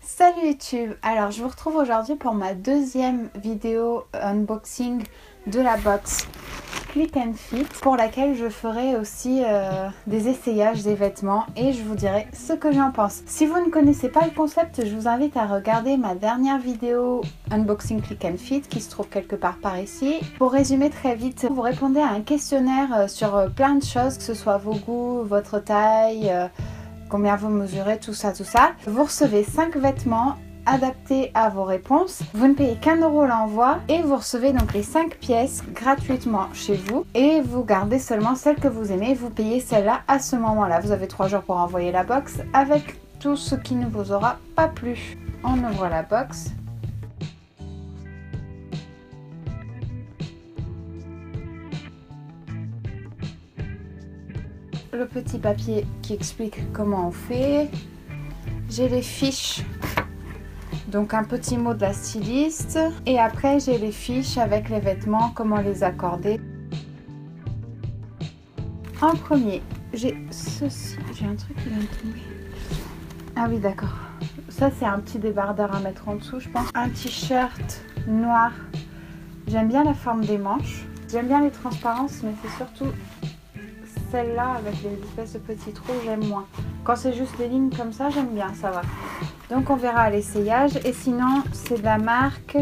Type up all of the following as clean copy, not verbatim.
Salut YouTube, alors je vous retrouve aujourd'hui pour ma deuxième vidéo unboxing de la box Click and Fit, pour laquelle je ferai aussi des essayages des vêtements et je vous dirai ce que j'en pense. Si vous ne connaissez pas le concept, je vous invite à regarder ma dernière vidéo unboxing Click and Fit qui se trouve quelque part par ici. Pour résumer très vite, vous répondez à un questionnaire sur plein de choses, que ce soit vos goûts, votre taille, combien vous mesurez, tout ça. Vous recevez 5 vêtements adaptés à vos réponses. Vous ne payez qu'1 € l'envoi et vous recevez donc les 5 pièces gratuitement chez vous. Et vous gardez seulement celle que vous aimez. Vous payez celle-là à ce moment-là. Vous avez 3 jours pour envoyer la box avec tout ce qui ne vous aura pas plu. On ouvre la box. Le petit papier qui explique comment on fait. J'ai les fiches, donc un petit mot de la styliste. Et après j'ai les fiches avec les vêtements, comment les accorder. En premier, j'ai ceci. J'ai un truc qui vient de tomber. Ah oui, d'accord. Ça c'est un petit débardeur à mettre en dessous, je pense. Un t-shirt noir. J'aime bien la forme des manches. J'aime bien les transparences, mais c'est surtout celle-là avec les espèces de petits trous, j'aime moins. Quand c'est juste des lignes comme ça, j'aime bien, ça va. Donc on verra à l'essayage. Et sinon, c'est de la marque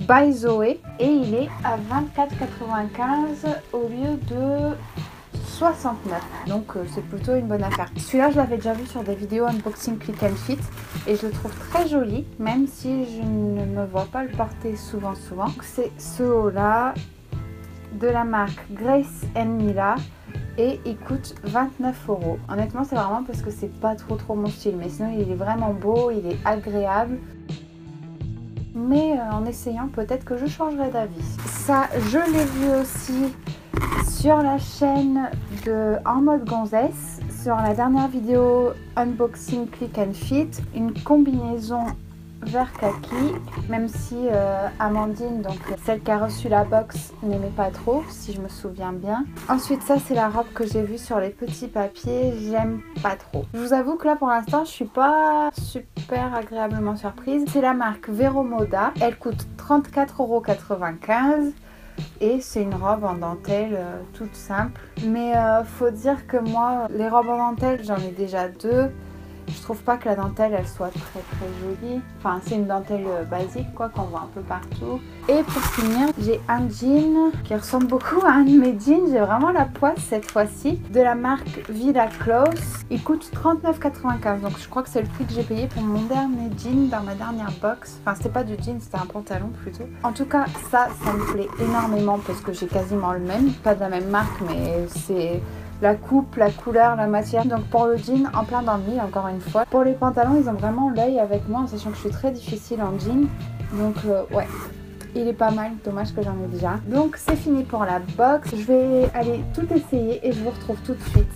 By Zoé et il est à 24,95 au lieu de 69. Donc c'est plutôt une bonne affaire. Celui-là, je l'avais déjà vu sur des vidéos unboxing Click and Fit et je le trouve très joli, même si je ne me vois pas le porter souvent. C'est ce haut-là de la marque Grace Mila. Et il coûte 29 €. Honnêtement, c'est vraiment parce que c'est pas trop mon style. Mais sinon, il est vraiment beau, il est agréable. Mais en essayant, peut-être que je changerai d'avis. Ça, je l'ai vu aussi sur la chaîne de En Mode Gonzesse. Sur la dernière vidéo Unboxing Click and Fit. Une combinaison vert kaki, même si Amandine, donc celle qui a reçu la box, n'aimait pas trop, si je me souviens bien. Ensuite, ça c'est la robe que j'ai vue sur les petits papiers, j'aime pas trop. Je vous avoue que là pour l'instant je suis pas super agréablement surprise. C'est la marque Vero Moda, elle coûte 34,95 € et c'est une robe en dentelle toute simple. Mais faut dire que moi, les robes en dentelle, j'en ai déjà 2. Je trouve pas que la dentelle elle soit très jolie. Enfin c'est une dentelle basique quoi, qu'on voit un peu partout. Et pour finir, j'ai un jean qui ressemble beaucoup à un de mes jeans. J'ai vraiment la poisse cette fois-ci. De la marque Villa Close. Il coûte 39,95 €. Donc je crois que c'est le prix que j'ai payé pour mon dernier jean dans ma dernière box. Enfin c'était pas du jean, c'était un pantalon plutôt. En tout cas ça me plaît énormément parce que j'ai quasiment le même. Pas de la même marque mais c'est... la coupe, la couleur, la matière. Donc pour le jean, en plein dans le mille, encore une fois. Pour les pantalons, ils ont vraiment l'œil avec moi, en sachant que je suis très difficile en jean. Donc ouais, il est pas mal, dommage que j'en ai déjà. Donc c'est fini pour la box. Je vais aller tout essayer et je vous retrouve tout de suite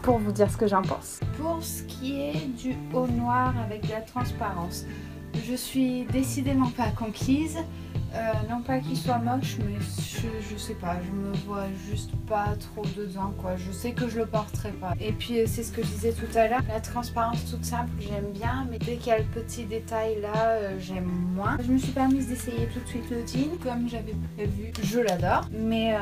pour vous dire ce que j'en pense. Pour ce qui est du haut noir avec de la transparence, je suis décidément pas conquise. Non pas qu'il soit moche, mais je sais pas, je me vois juste pas trop dedans quoi. Je sais que je le porterai pas. Et puis c'est ce que je disais tout à l'heure, la transparence toute simple j'aime bien, mais dès qu'il y a le petit détail là, j'aime moins. Je me suis permise d'essayer tout de suite le jean, comme j'avais prévu. Je l'adore, mais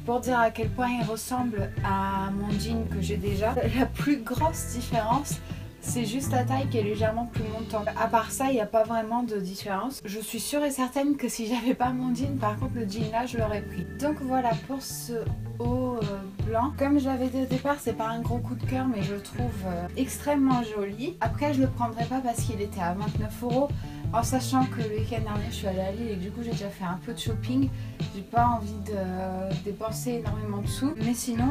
pour dire à quel point il ressemble à mon jean que j'ai déjà, la plus grosse différence, c'est juste la taille qui est légèrement plus montante. À part ça, il n'y a pas vraiment de différence. Je suis sûre et certaine que si j'avais pas mon jean, par contre le jean là, je l'aurais pris. Donc voilà pour ce haut blanc. Comme je l'avais dit au départ, c'est pas un gros coup de cœur, mais je le trouve extrêmement joli. Après, je le prendrai pas parce qu'il était à 29 €. En sachant que le week-end dernier je suis allée à Lille et du coup j'ai déjà fait un peu de shopping, j'ai pas envie de dépenser énormément de sous, mais sinon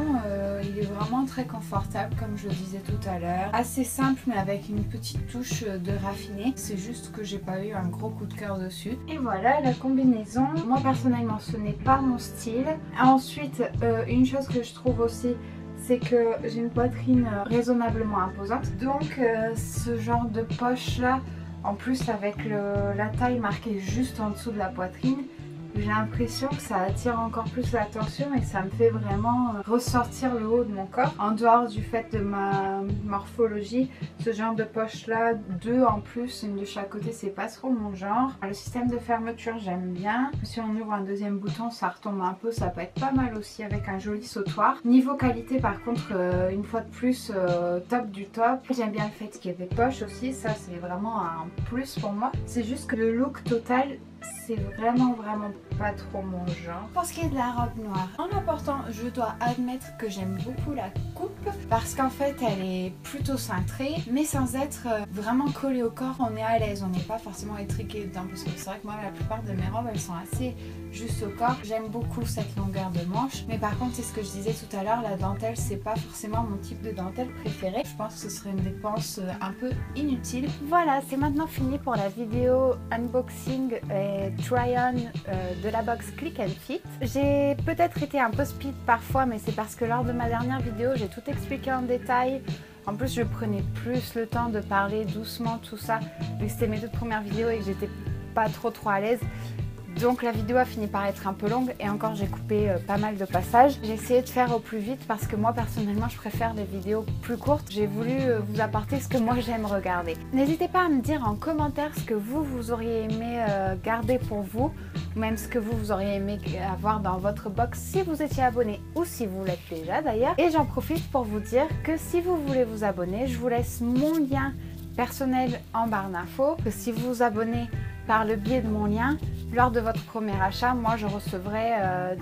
il est vraiment très confortable comme je le disais tout à l'heure, assez simple mais avec une petite touche de raffiné. C'est juste que j'ai pas eu un gros coup de cœur dessus. Et voilà la combinaison. Moi personnellement ce n'est pas mon style. Ensuite une chose que je trouve aussi, c'est que j'ai une poitrine raisonnablement imposante, donc ce genre de poche là, en plus avec la taille marquée juste en dessous de la poitrine, j'ai l'impression que ça attire encore plus l'attention et ça me fait vraiment ressortir le haut de mon corps. En dehors du fait de ma morphologie, ce genre de poche là, deux en plus, une de chaque côté, c'est pas trop mon genre. Le système de fermeture j'aime bien. Si on ouvre un deuxième bouton, ça retombe un peu, ça peut être pas mal aussi avec un joli sautoir. Niveau qualité par contre, une fois de plus, top du top. J'aime bien le fait qu'il y ait des poches aussi, ça c'est vraiment un plus pour moi. C'est juste que le look total, c'est vraiment pas trop mon genre. Pour ce qui est de la robe noire, en l'emportant, je dois admettre que j'aime beaucoup la coupe parce qu'en fait elle est plutôt cintrée mais sans être vraiment collée au corps. On est à l'aise, on n'est pas forcément étriqué dedans parce que c'est vrai que moi la plupart de mes robes elles sont assez juste au corps. J'aime beaucoup cette longueur de manche, mais par contre c'est ce que je disais tout à l'heure, la dentelle c'est pas forcément mon type de dentelle préféré. Je pense que ce serait une dépense un peu inutile. Voilà, c'est maintenant fini pour la vidéo unboxing et try-on de la box Click and Fit. J'ai peut-être été un peu speed parfois, mais c'est parce que lors de ma dernière vidéo j'ai tout expliqué en détail. En plus je prenais plus le temps de parler doucement tout ça, vu que c'était mes toutes premières vidéos et que j'étais pas trop à l'aise. Donc la vidéo a fini par être un peu longue et encore j'ai coupé pas mal de passages. J'ai essayé de faire au plus vite parce que moi personnellement je préfère les vidéos plus courtes. J'ai voulu vous apporter ce que moi j'aime regarder. N'hésitez pas à me dire en commentaire ce que vous auriez aimé garder pour vous, ou même ce que vous auriez aimé avoir dans votre box si vous étiez abonné ou si vous l'êtes déjà d'ailleurs. Et j'en profite pour vous dire que si vous voulez vous abonner, je vous laisse mon lien personnel en barre d'infos. Que si vous vous abonnez par le biais de mon lien, lors de votre premier achat, moi je recevrai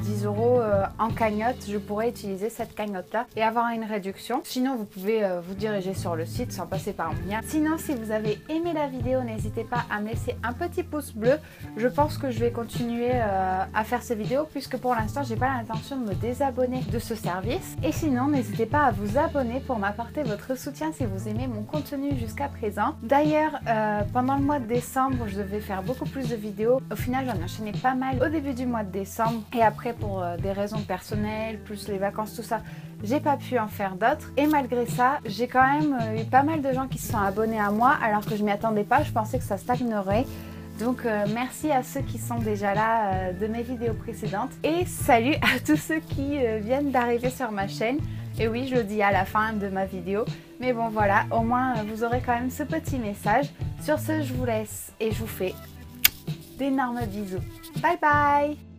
10 € en cagnotte. Je pourrais utiliser cette cagnotte là et avoir une réduction. Sinon vous pouvez vous diriger sur le site sans passer par mon lien. Sinon si vous avez aimé la vidéo, n'hésitez pas à me laisser un petit pouce bleu. Je pense que je vais continuer à faire ces vidéos puisque pour l'instant j'ai pas l'intention de me désabonner de ce service. Et sinon n'hésitez pas à vous abonner pour m'apporter votre soutien si vous aimez mon contenu jusqu'à présent. D'ailleurs pendant le mois de décembre je devais faire beaucoup plus de vidéos. Au final j'en enchaînais pas mal au début du mois de décembre et après pour des raisons personnelles plus les vacances tout ça, j'ai pas pu en faire d'autres. Et malgré ça j'ai quand même eu pas mal de gens qui se sont abonnés à moi alors que je m'y attendais pas. Je pensais que ça stagnerait. Donc merci à ceux qui sont déjà là de mes vidéos précédentes et salut à tous ceux qui viennent d'arriver sur ma chaîne. Et oui, je le dis à la fin de ma vidéo, mais bon voilà, au moins vous aurez quand même ce petit message. Sur ce, je vous laisse et je vous fais d'énormes bisous. Bye bye!